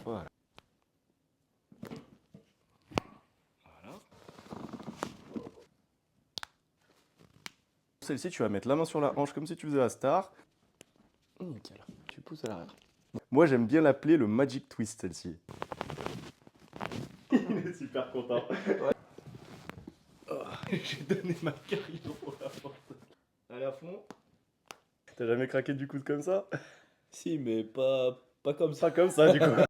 Voilà. Voilà. Celle-ci, tu vas mettre la main sur la hanche comme si tu faisais la star. Nickel. Tu pousses à l'arrière. Moi, j'aime bien l'appeler le Magic Twist, celle-ci. Il est super content. Ouais. Oh, j'ai donné ma carrière pour la force. Allez à fond. T'as jamais craqué du coude comme ça? Si, mais pas comme ça. Pas comme ça, du coup.